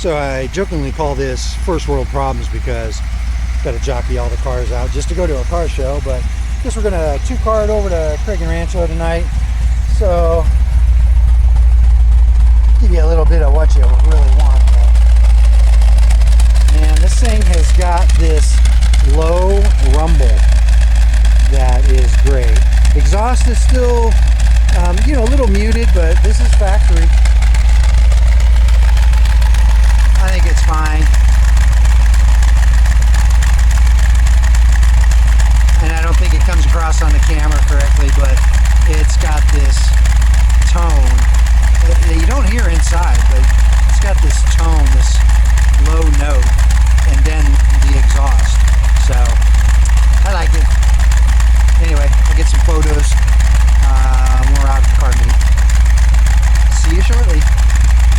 So I jokingly call this first world problems because got to jockey all the cars out just to go to a car show. But I guess we're gonna two-car it over to Craig and Rancho tonight. So give you a little bit of what you really want. Man, this thing has got this low rumble that is great. Exhaust is still, you know, a little muted, but this is factory.